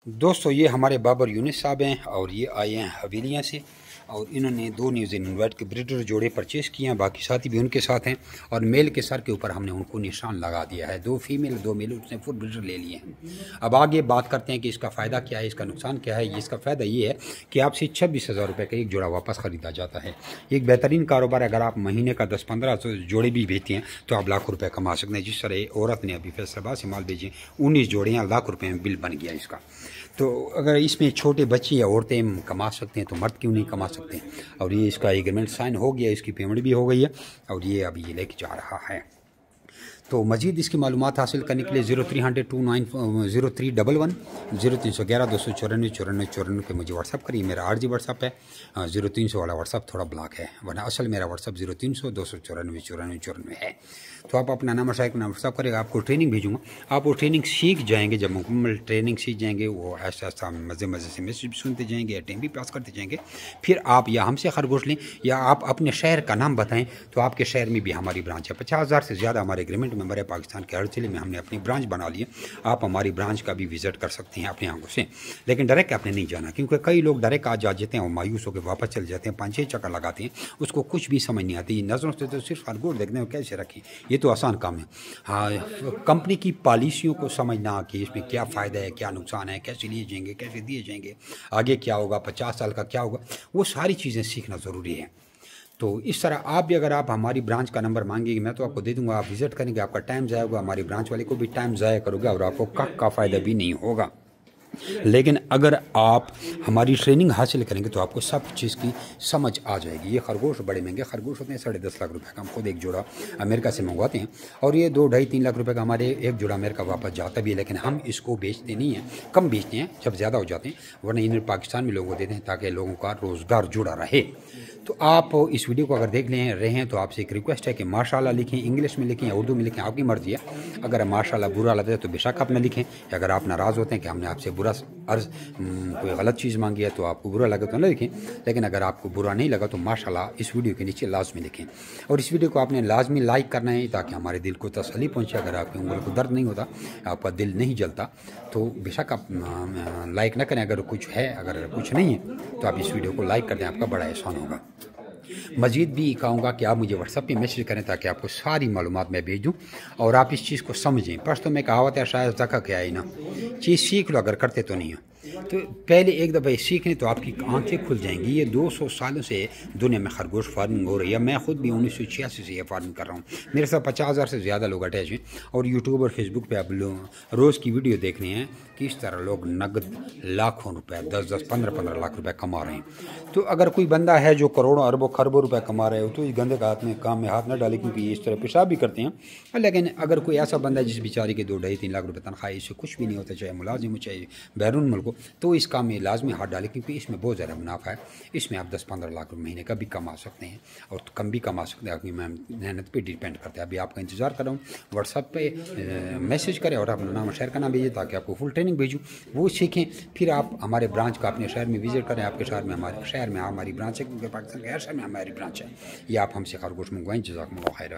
دوستو یہ ہمارے بابر یونس صاحب ہیں اور یہ آئے ہیں حویلیاں سے اور انہوں نے 2 نیو زیلینڈ وائٹ کے بریڈر جوڑے پرچیز کیے ہیں، باقی ساتھی بھی ان کے ساتھ ہیں اور میل کے سر کے اوپر ہم نے ان کو نشان لگا دیا ہے، 2 فیمیل 2 میل اس نے فل بریڈر لے لیے ہیں۔ اب آگے بات کرتے ہیں کہ اس کا فائدہ کیا ہے، اس کا نقصان کیا ہے۔ اس کا فائدہ یہ ہے کہ آپ سے 26,000 روپے کا ایک جوڑا واپس خریدا جاتا ہے۔ ایک بہترین کاروبار ہے، اگر آپ مہینے کا 10-15 جوڑے بھی بیچتے ہیں تو آپ لاکھ روپے کما سکتے ہیں۔ جس طرح عورت نے ابھی فیصل آباد سے مال بیچے 19 جوڑے ہیں، لاکھ روپے میں بل بن گیا اس کا۔ تو اگر اس میں چھوٹے بچے یا عورتیں کما سکتے ہیں تو مرد کیوں نہیں کما سکتے ہیں۔ اور یہ اس کا ایگریمنٹ سائن ہو گیا، اس کی پیمنٹ بھی ہو گئی ہے اور یہ ابھی یہ لے کے جا رہا ہے۔ تو مزید اس کی معلومات حاصل کرنے کے لیے 0311 0311 294 پہ مجھے واٹس اپ کریے۔ میرا عارضی واٹس اپ ہے، 0300 والا واٹس اپ تھوڑا بلاک ہے، ورنہ اصل میرا واٹس اپ 0300 294 94 ہے۔ تو آپ اپنا نام شائق نام واٹس اپ کرے گا، آپ کو ٹریننگ بھیجوں گا، آپ وہ ٹریننگ سیکھ جائیں گے۔ جب مکمل ٹریننگ سیکھ جائیں گے، وہ ایسا ایسا مزے سے میسج بھی سنتے جائیں گے یا ٹائم بھی پاس کرتے جائیں گے۔ پھر آپ یا ہم سے خرگوش لیں یا آپ اپنے شہر کا نام بتائیں تو آپ کے شہر میں بھی ہماری برانچ ہے۔ 50,000 سے زیادہ ہمارے ایگریمنٹ ممبر ہے پاکستان کے ہر ضلع میں، ہم نے اپنی برانچ بنا لی ہے۔ آپ ہماری برانچ کا بھی وزٹ کر سکتے ہیں اپنے آنکھوں سے، لیکن ڈائریکٹ آپ نے نہیں جانا، کیونکہ کئی لوگ ڈائریکٹ آ جاتے ہیں اور مایوس ہو کے واپس چل جاتے ہیں، 5-6 چکر لگاتے ہیں، اس کو کچھ بھی سمجھ نہیں آتی۔ نظروں سے تو صرف خرگوش دیکھنے کو کیسے رکھیں، یہ تو آسان کام ہے۔ ہاں، کمپنی کی پالیسیوں کو سمجھنا کہ اس میں کیا فائدہ ہے، کیا نقصان ہے، کیسے لیے جائیں گے، کیسے دیے جائیں گے، آگے کیا ہوگا، 50 سال کا کیا ہوگا، وہ ساری چیزیں سیکھنا ضروری ہے۔ تو اس طرح آپ بھی اگر آپ ہماری برانچ کا نمبر مانگیں گے میں تو آپ کو دے دوں گا، آپ وزٹ کریں گے، آپ کا ٹائم ضائع ہوگا، ہماری برانچ والے کو بھی ٹائم ضائع کرو گے اور آپ کو کا فائدہ بھی نہیں ہوگا۔ لیکن اگر آپ ہماری ٹریننگ حاصل کریں گے تو آپ کو سب چیز کی سمجھ آ جائے گی۔ یہ خرگوش بڑے مہنگے خرگوش ہوتے ہیں، 10.5 لاکھ روپے کا ہم خود ایک جوڑا امریکہ سے منگواتے ہیں اور یہ 2-2.5-3 لاکھ روپے کا ہمارے ایک جوڑا امریکہ واپس جاتا بھی ہے، لیکن ہم اس کو بیچتے نہیں ہیں، کم بیچتے ہیں جب زیادہ ہو جاتے ہیں، ورنہ انہیں پاکستان میں لوگوں کو دیتے ہیں تاکہ لوگوں کا روزگار جڑا رہے۔ تو آپ اس ویڈیو کو اگر دیکھ رہے ہیں تو آپ سے ایک ریکویسٹ ہے کہ ماشاءاللہ لکھیں، انگلش میں لکھیں یا اردو میں لکھیں، آپ کی مرضی ہے۔ اگر ماشاءاللہ برا لگتا ہے تو بے شک آپ نہ لکھیں، یا اگر آپ ناراض ہوتے ہیں کہ ہم نے آپ سے برا عرض کوئی غلط چیز مانگی ہے تو آپ کو برا لگا تو نہ لکھیں، لیکن اگر آپ کو برا نہیں لگا تو ماشاءاللہ اس ویڈیو کے نیچے لازمی لکھیں، اور اس ویڈیو کو آپ نے لازمی لائک کرنا ہے تاکہ ہمارے دل کو تسلی پہنچے۔ اگر آپ کی انگل کو درد نہیں ہوتا، آپ کا دل نہیں جلتا تو بے شک آپ لائک نہ کریں۔ اگر کچھ ہے، اگر کچھ نہیں ہے تو آپ اس ویڈیو کو لائک کر دیں، آپ کا بڑا احسان ہوگا۔ مزید بھی کہوں گا کہ آپ مجھے واٹس ایپ پہ میسج کریں تاکہ آپ کو ساری معلومات میں بھیج دوں اور آپ اس چیز کو سمجھیں۔ پرستوں میں کہاوت ہے شاید زکا کیا ہے نا، چیز سیکھ لو، اگر کرتے تو نہیں ہو تو پہلے ایک دفعہ سیکھ لیں تو آپ کی آنکھیں کھل جائیں گی۔ یہ 200 سالوں سے دنیا میں خرگوش فارمنگ ہو رہی ہے، میں خود بھی 1986 سے یہ فارمنگ کر رہا ہوں، میرے ساتھ 50,000 سے زیادہ لوگ اٹیچ ہیں اور یوٹیوب اور فیس بک پہ اب روز کی ویڈیو دیکھ رہے ہیں کہ اس طرح لوگ نقد لاکھوں روپے 10-10 15-15 لاکھ روپے کما رہے ہیں۔ تو اگر کوئی بندہ ہے جو کروڑوں اربوں خربوں روپے کما رہے ہو تو اس گندے کام میں ہاتھ نہ ڈالے، کیونکہ یہ اس طرح پیشاب بھی کرتے ہیں۔ لیکن اگر کوئی ایسا بندہ ہے جس بیچارے کے 2-2.5-3 لاکھ روپے تنخواہ، اس سے کچھ بھی نہیں ہوتا، چاہے ملازم ہو چاہے بیرون ملک ہو، تو اس کام میں لازمی ہاتھ ڈالے، کیونکہ اس میں بہت زیادہ منافع ہے۔ اس میں آپ 10-15 لاکھ روپے مہینے کا بھی کما سکتے ہیں اور کم بھی کما سکتے ہیں، اپنی محنت پہ ڈیپینڈ کرتا ہے۔ ابھی آپ کا انتظار کر رہا ہوں، واٹس ایپ پہ میسج کریں اور اپنا نام شہر کا نام بھیجیں تاکہ آپ کو فل ٹریننگ بھیجوں، وہ سیکھیں۔ پھر آپ ہمارے برانچ کا اپنے شہر میں وزٹ کریں، آپ کے شہر میں ہمارے شہر میں ہماری برانچ ہے، کیونکہ پاکستان کے ہر شہر میں ہماری برانچ ہے، یا آپ ہم سے خرگوش منگوائیں۔ جزاکم اللہ خیر۔